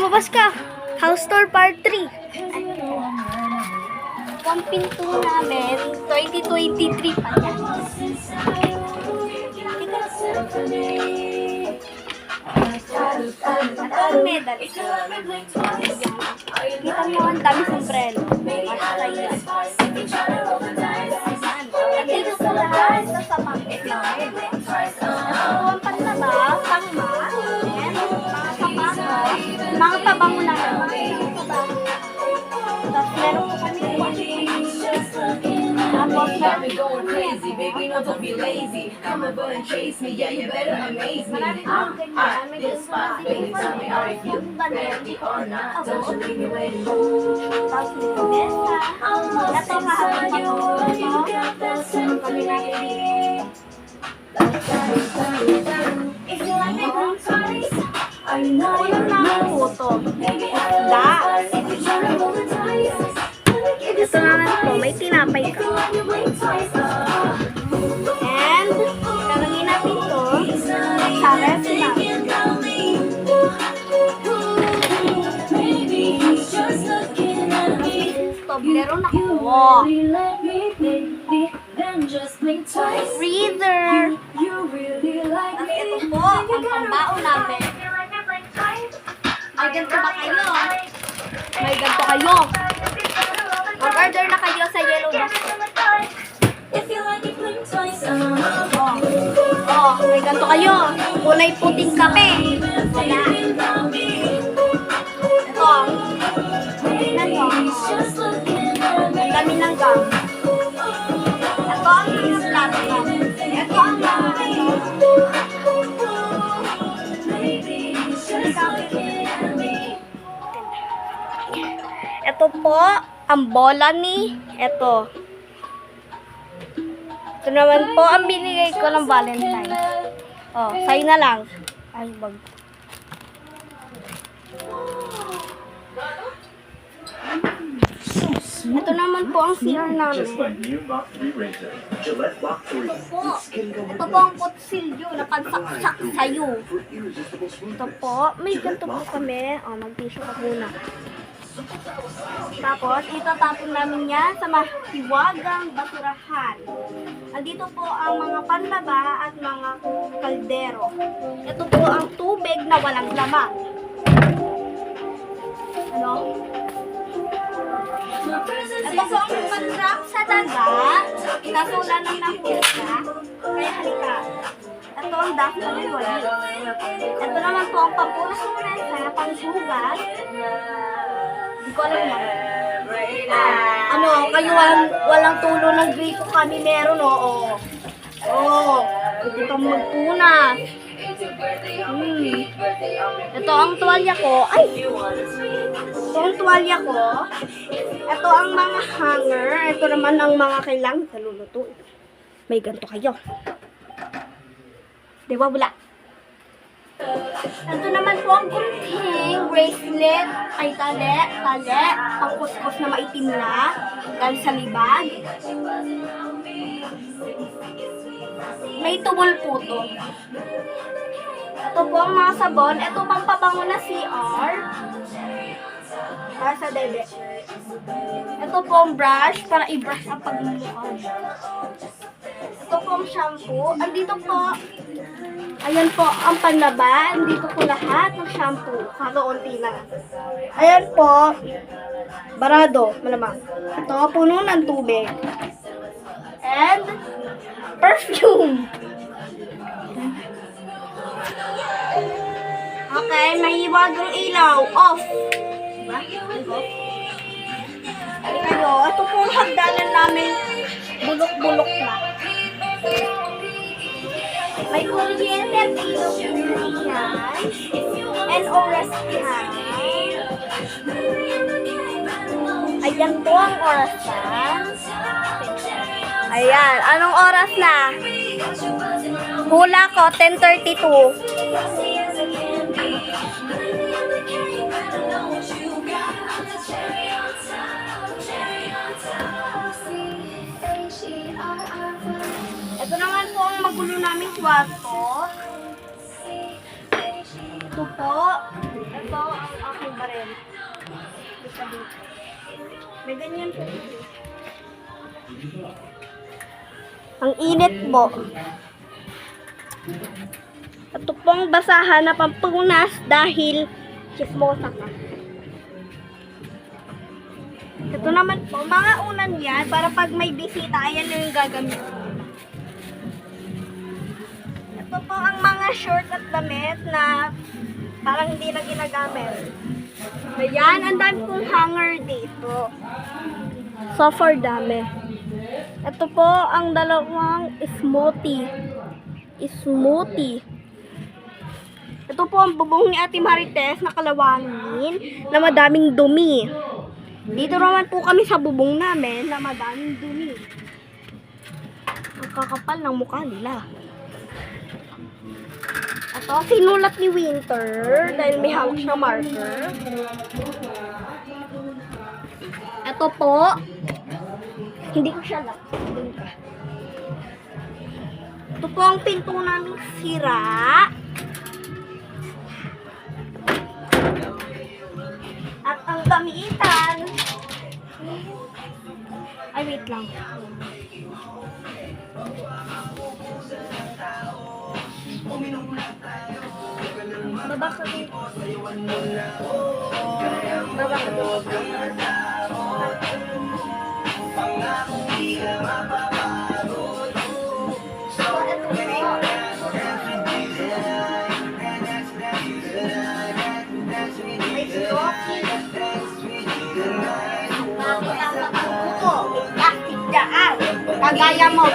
lumabas ka. House tour part 3. Ang pinto namin, 2023 pa yan. Ito ang medal. Kita mo ang dami sombrero. Basta yan. Nandito sa lahat sa pangit namin. Ito ang panlaba, pangma, and mga sapatos, mga pabango na naman. Tapos meron po kami Got me going crazy, baby, no, don't be lazy. Come over and chase me, yeah, you better amaze me. This spot, baby, tell me how you feel. Ready or not, don't you leave me waiting. tapos may mesa. Ito mahabang patulog kami natin. If you like me, don't try. I know Yung namin puto. Isda. Ito naman po, may tinapay ka. And, lalagyan natin to sa ref namin. Toblero na ko. Freezer. At ito po, ang pambao namin. May ganito ba kayo? May ganito kayo. Mag-order na kayo sa Yellow Basket. Oh, may ganito kayo. Kulay puting kape. Wala. Ito. Tingnan nyo. Ang dami ng gum. Ito ang mga laptop. Ito ang mga ano. Ito po, ang bola ni, ito. Ito naman po, ang binigay ko ng Valentine. Oh, sa'yo na lang. Ay, bag. Ito naman po ang CR namin. Just like new Mach 3 Razor, Gillette Mach 3. Po, ito po ang kutsilyo na pansaksak sa'yo. Ito po, may ganito po kami. Oh, mag-tissue ka muna. Tapos, itatapon namin yan sa mahiwagang basurahan. Andito po ang mga panlaba at mga kaldero. Ito po ang tubig na walang laman. Ano? Ito po ang pag-trap sa dagat. Nasulan ng nakuha. Kaya halika. Ito ang dapat ng wali. Ito naman po ang papunas muna sa pangsugat. Hindi ko alam naman. Ano, kayo walang tulo ng gripo kami meron, oo. Oo, hindi kang magpunas. Ito ang tuwalya ko. Ay! Ito ang tuwalya ko. Ito ang mga hanger. Ito naman ang mga kailangan sa luluto. May ganito kayo. Di ba, wala? Ito naman po ang kunting bracelet, ay tali, pangkuskus na maitim na, dahil sa libag. May tubol po to. Ito po ang mga sabon, ito pang pabango na CR, para sa dede. Ito po ang brush, para i-brush ang pagluluan. Ito po ang shampoo, andito po. Ayan po, ang panlaba. Dito po lahat ng shampoo. Kakaunti na. Ayan po. Barado. Malamang. Ito, puno ng tubig. And, perfume. Okay, may iwagang ilaw. Off. Diba? Off. Kayo, ito po ang hagdanan namin. Bulok-bulok na. May kuryente at ilog yan. And oras yan. Ayan po ang orasan. Ayan. Anong oras na? Hula ko, 10:32. Ito naman po ang magulo naming kwarto. Ito po. Ito ang aking damit. Sa dito. May ganyan po. Ang init po. Ito pong basahan na pampunas dahil chismosa ka. Ito naman po, mga unan yan para pag may bisita, ayan na yung gagamit. Ito po ang mga short at damit na parang hindi na ginagamit. Ayan, ang dami pong hanger dito. So, for dami. Ito po ang dalawang smoothie. Ito po ang bubong ni Ate Marites na kalawangin na madaming dumi. Dito naman po kami sa bubong namin na madaming dumi. Ang kakapal ng mukha nila. Ito, sinulat ni Winter dahil may hawak siya marker. Ito po, hindi ko siya lock. Ito po ang pinto namin sira. At ang gamitan. Ay, wait lang. Baba ka dito. Baba ka dito. Kagaya mo,